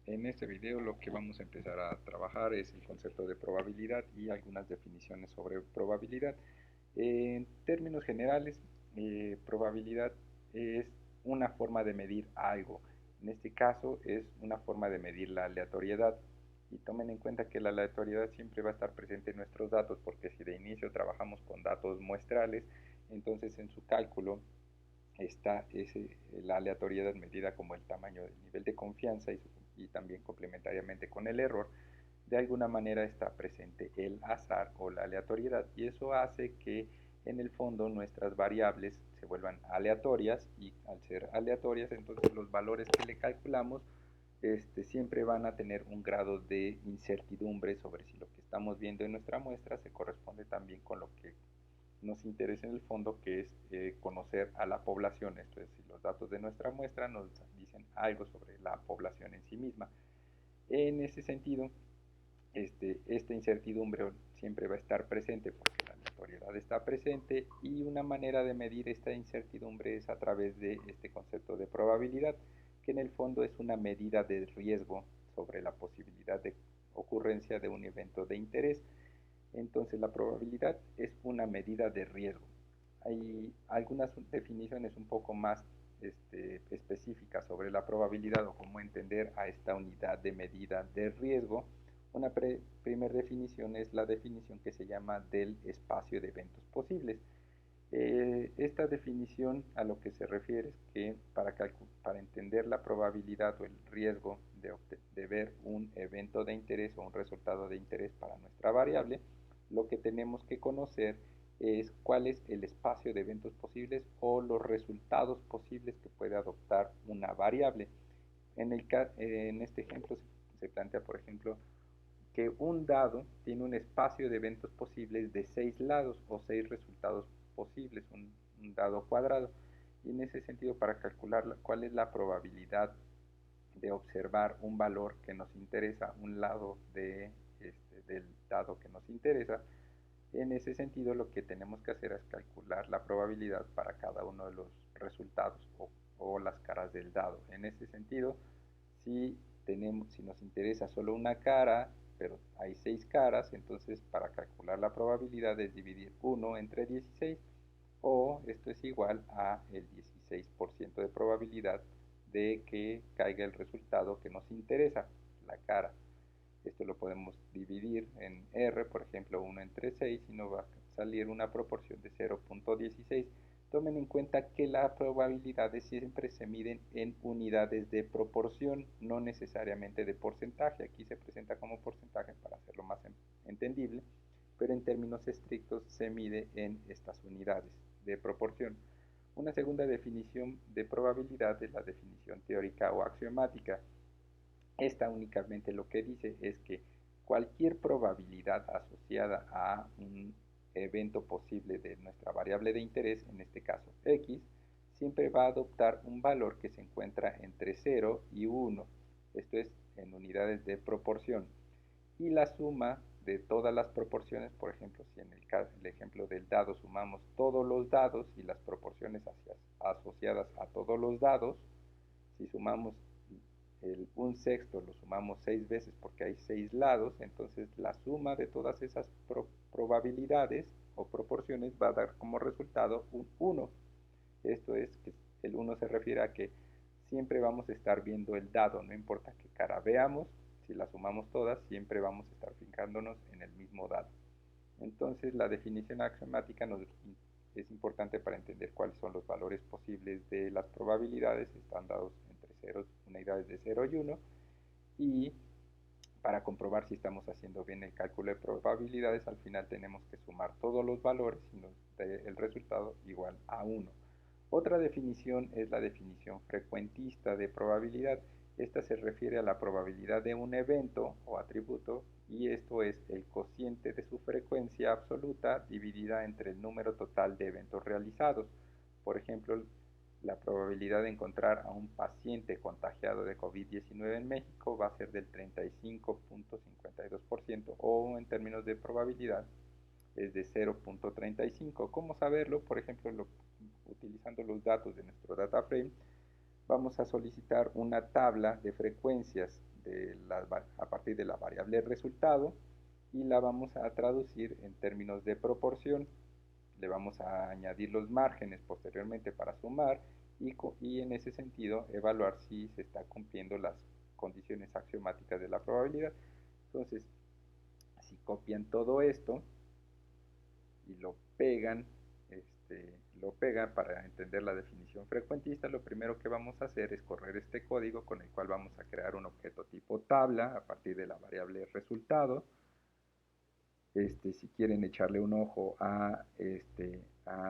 En este video lo que vamos a empezar a trabajar es el concepto de probabilidad y algunas definiciones sobre probabilidad. En términos generales, probabilidad es una forma de medir algo. En este caso es una forma de medir la aleatoriedad. Y tomen en cuenta que la aleatoriedad siempre va a estar presente en nuestros datos, porque si de inicio trabajamos con datos muestrales, entonces en su cálculo está la aleatoriedad medida como el tamaño del nivel de confianza y también complementariamente con el error. De alguna manera está presente el azar o la aleatoriedad, y eso hace que en el fondo nuestras variables se vuelvan aleatorias, y al ser aleatorias entonces los valores que le calculamos siempre van a tener un grado de incertidumbre sobre si lo que estamos viendo en nuestra muestra se corresponde también con lo que nos interesa en el fondo, que es conocer a la población. Esto es, si los datos de nuestra muestra nos dicen algo sobre la población en sí misma. En ese sentido, esta incertidumbre siempre va a estar presente porque la aleatoriedad está presente, y una manera de medir esta incertidumbre es a través de este concepto de probabilidad, que en el fondo es una medida de riesgo sobre la posibilidad de ocurrencia de un evento de interés. Entonces la probabilidad es una medida de riesgo. Hay algunas definiciones un poco más específicas sobre la probabilidad o cómo entender a esta unidad de medida de riesgo. Una primera definición es la definición que se llama del espacio de eventos posibles. Esta definición a lo que se refiere es que para entender la probabilidad o el riesgo de ver un evento de interés o un resultado de interés para nuestra variable, lo que tenemos que conocer es cuál es el espacio de eventos posibles o los resultados posibles que puede adoptar una variable. En este ejemplo se plantea, por ejemplo, que un dado tiene un espacio de eventos posibles de 6 lados o 6 resultados posibles, un dado cuadrado. Y en ese sentido, para calcular cuál es la probabilidad de observar un valor que nos interesa, un lado del dado que nos interesa, en ese sentido lo que tenemos que hacer es calcular la probabilidad para cada uno de los resultados o las caras del dado. En ese sentido, si nos interesa solo una cara, pero hay 6 caras, entonces para calcular la probabilidad es dividir 1 entre 16, o esto es igual a el 16% de probabilidad de que caiga el resultado que nos interesa, la cara. Esto lo podemos dividir en R, por ejemplo 1 entre 6, y nos va a salir una proporción de 0.16. Tomen en cuenta que las probabilidades siempre se miden en unidades de proporción, no necesariamente de porcentaje. Aquí se presenta como porcentaje para hacerlo más entendible, pero en términos estrictos se mide en estas unidades de proporción. Una segunda definición de probabilidad es la definición teórica o axiomática. Esta únicamente lo que dice es que cualquier probabilidad asociada a un evento posible de nuestra variable de interés, en este caso x, siempre va a adoptar un valor que se encuentra entre 0 y 1, esto es en unidades de proporción, y la suma de todas las proporciones. Por ejemplo, si en el ejemplo del dado sumamos todos los dados y las proporciones asociadas a todos los dados, si sumamos un sexto lo sumamos 6 veces porque hay 6 lados, entonces la suma de todas esas probabilidades o proporciones va a dar como resultado un 1. Esto es que el 1 se refiere a que siempre vamos a estar viendo el dado, no importa qué cara veamos, si las sumamos todas, siempre vamos a estar fijándonos en el mismo dado. Entonces la definición axiomática es importante para entender cuáles son los valores posibles de las probabilidades. Están dados entre ceros, unidades de 0 y 1, y para comprobar si estamos haciendo bien el cálculo de probabilidades, al final tenemos que sumar todos los valores y nos da el resultado igual a 1. Otra definición es la definición frecuentista de probabilidad. Esta se refiere a la probabilidad de un evento o atributo, y esto es el cociente de su frecuencia absoluta dividida entre el número total de eventos realizados. Por ejemplo, la probabilidad de encontrar a un paciente contagiado de COVID-19 en México va a ser del 35.52%, o en términos de probabilidad es de 0.35. ¿Cómo saberlo? Por ejemplo, utilizando los datos de nuestro data frame, vamos a solicitar una tabla de frecuencias a partir de la variable resultado y la vamos a traducir en términos de proporción. Le vamos a añadir los márgenes posteriormente para sumar y en ese sentido evaluar si se está cumpliendo las condiciones axiomáticas de la probabilidad. Entonces, si copian todo esto y lo pegan para entender la definición frecuentista, lo primero que vamos a hacer es correr este código con el cual vamos a crear un objeto tipo tabla a partir de la variable resultado. Si quieren echarle un ojo a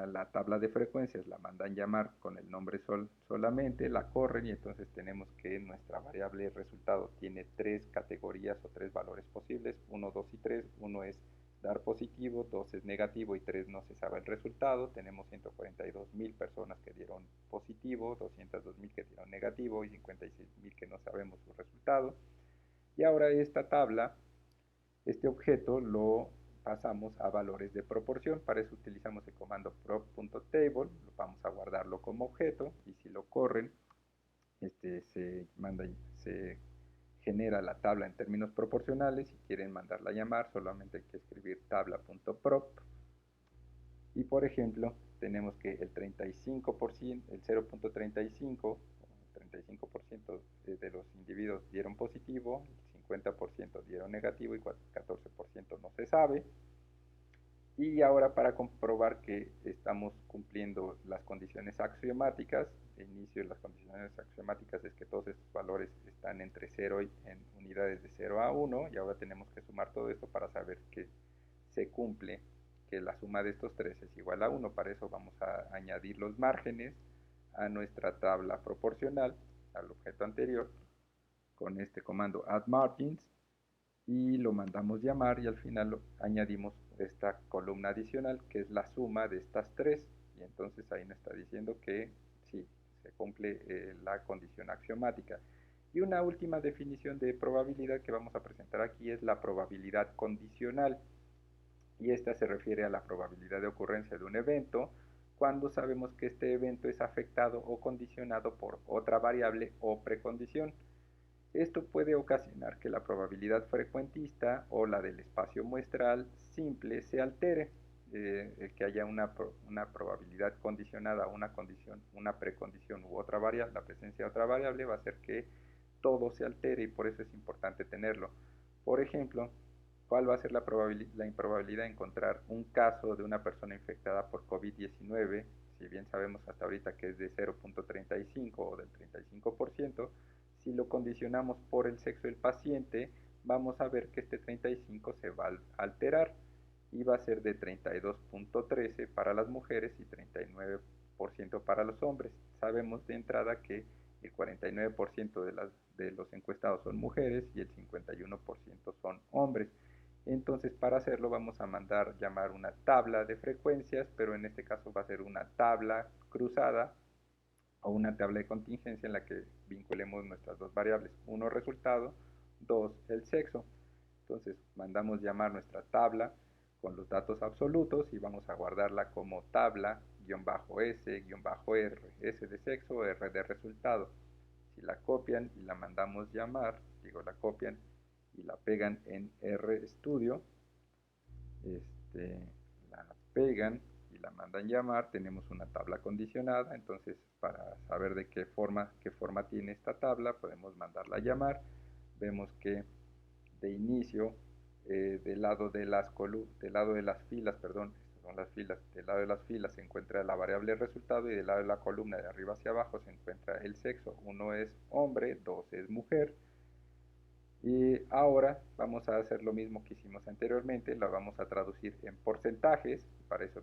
la tabla de frecuencias, la mandan llamar con el nombre solamente, la corren y entonces tenemos que nuestra variable resultado tiene tres categorías o tres valores posibles, 1, 2 y 3. Uno es dar positivo, 2 es negativo y 3 no se sabe el resultado. Tenemos 142.000 personas que dieron positivo, 202.000 que dieron negativo y 56.000 que no sabemos su resultado. Y ahora esta tabla, este objeto lo pasamos a valores de proporción. Para eso utilizamos el comando prop.table, vamos a guardarlo como objeto y si lo corren, se genera la tabla en términos proporcionales. Si quieren mandarla a llamar, solamente hay que escribir tabla.prop. Y por ejemplo, tenemos que el 35%, el 0.35, 35% de los individuos dieron positivo, el 50% dieron negativo y 14% no se sabe. Y ahora para comprobar que estamos cumpliendo las condiciones axiomáticas, de inicio de las condiciones axiomáticas es que todos estos valores están entre 0 y en unidades de 0 a 1, y ahora tenemos que sumar todo esto para saber que se cumple, que la suma de estos tres es igual a 1. Para eso vamos a añadir los márgenes a nuestra tabla proporcional, al objeto anterior, con este comando addMargins, y lo mandamos llamar y al final añadimos esta columna adicional que es la suma de estas tres, y entonces ahí nos está diciendo que sí, se cumple la condición axiomática. Y una última definición de probabilidad que vamos a presentar aquí es la probabilidad condicional, y esta se refiere a la probabilidad de ocurrencia de un evento cuando sabemos que este evento es afectado o condicionado por otra variable o precondición. Esto puede ocasionar que la probabilidad frecuentista o la del espacio muestral simple se altere. Que haya una probabilidad condicionada a una condición, una precondición u otra variable, la presencia de otra variable va a hacer que todo se altere y por eso es importante tenerlo. Por ejemplo, ¿cuál va a ser la improbabilidad de encontrar un caso de una persona infectada por COVID-19? Si bien sabemos hasta ahorita que es de 0.35 o del 35%, si lo condicionamos por el sexo del paciente, vamos a ver que este 35 se va a alterar y va a ser de 32.13 para las mujeres y 39% para los hombres. Sabemos de entrada que el 49% de los encuestados son mujeres y el 51% son hombres. Entonces, para hacerlo vamos a mandar llamar una tabla de frecuencias, pero en este caso va a ser una tabla cruzada o una tabla de contingencia en la que vinculemos nuestras dos variables, uno resultado, dos el sexo. Entonces mandamos llamar nuestra tabla con los datos absolutos y vamos a guardarla como tabla-s-r, s de sexo, r de resultado. Si la copian y la mandamos llamar, la copian y la pegan en RStudio, la pegan y la mandan llamar, tenemos una tabla condicionada. Entonces, para saber de qué forma tiene esta tabla, podemos mandarla a llamar. Vemos que de inicio, del lado de las filas, perdón, estas son las filas, del lado de las filas se encuentra la variable resultado y del lado de la columna de arriba hacia abajo se encuentra el sexo. 1 es hombre, 2 es mujer. Y ahora vamos a hacer lo mismo que hicimos anteriormente, la vamos a traducir en porcentajes. Para eso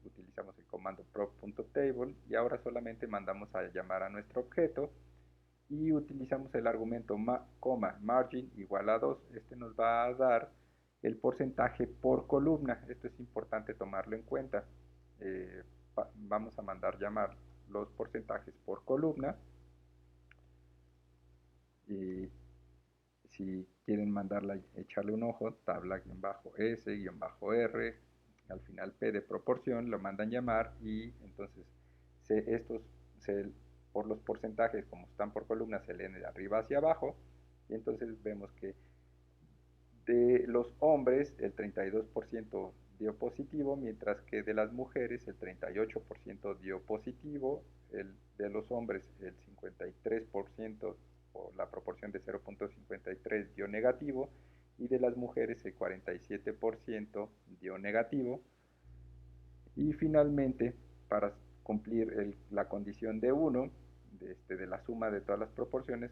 utilizamos el comando prop.table y ahora solamente mandamos a llamar a nuestro objeto y utilizamos el argumento margin igual a 2. Este nos va a dar el porcentaje por columna. Esto es importante tomarlo en cuenta. Vamos a mandar llamar los porcentajes por columna y si quieren echarle un ojo, tabla-s-r, al final p de proporción, lo mandan llamar y entonces por los porcentajes, como están por columna, se leen de arriba hacia abajo, y entonces vemos que de los hombres el 32% dio positivo, mientras que de las mujeres el 38% dio positivo, de los hombres el 53% o la proporción de 0.53 dio negativo, y de las mujeres el 47% dio negativo. Y finalmente, para cumplir la condición de 1, de la suma de todas las proporciones,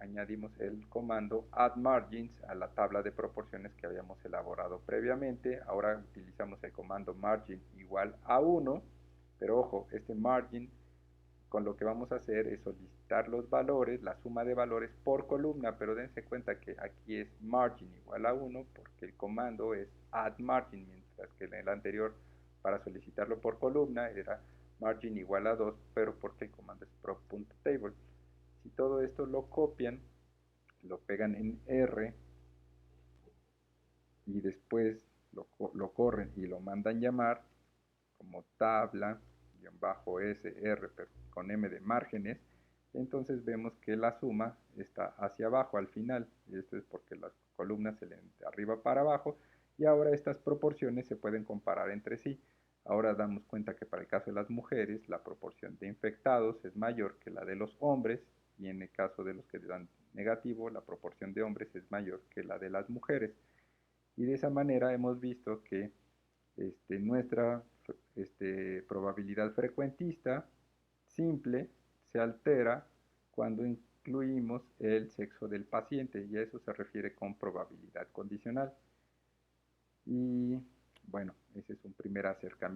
añadimos el comando add margins a la tabla de proporciones que habíamos elaborado previamente. Ahora utilizamos el comando margin igual a 1, pero ojo, este margin con lo que vamos a hacer es solicitar los valores, la suma de valores por columna, pero dense cuenta que aquí es margin igual a 1 porque el comando es add margin, mientras que en el anterior para solicitarlo por columna era margin igual a 2, pero porque el comando es prop.table. Si todo esto lo copian, lo pegan en R y después lo corren y lo mandan llamar como tabla-sr, pero con m de márgenes, entonces vemos que la suma está hacia abajo al final, y esto es porque las columnas se leen de arriba para abajo, y ahora estas proporciones se pueden comparar entre sí. Ahora damos cuenta que para el caso de las mujeres, la proporción de infectados es mayor que la de los hombres, y en el caso de los que dan negativo, la proporción de hombres es mayor que la de las mujeres. Y de esa manera hemos visto que nuestra probabilidad frecuentista simple se altera cuando incluimos el sexo del paciente, y a eso se refiere con probabilidad condicional. Y bueno, ese es un primer acercamiento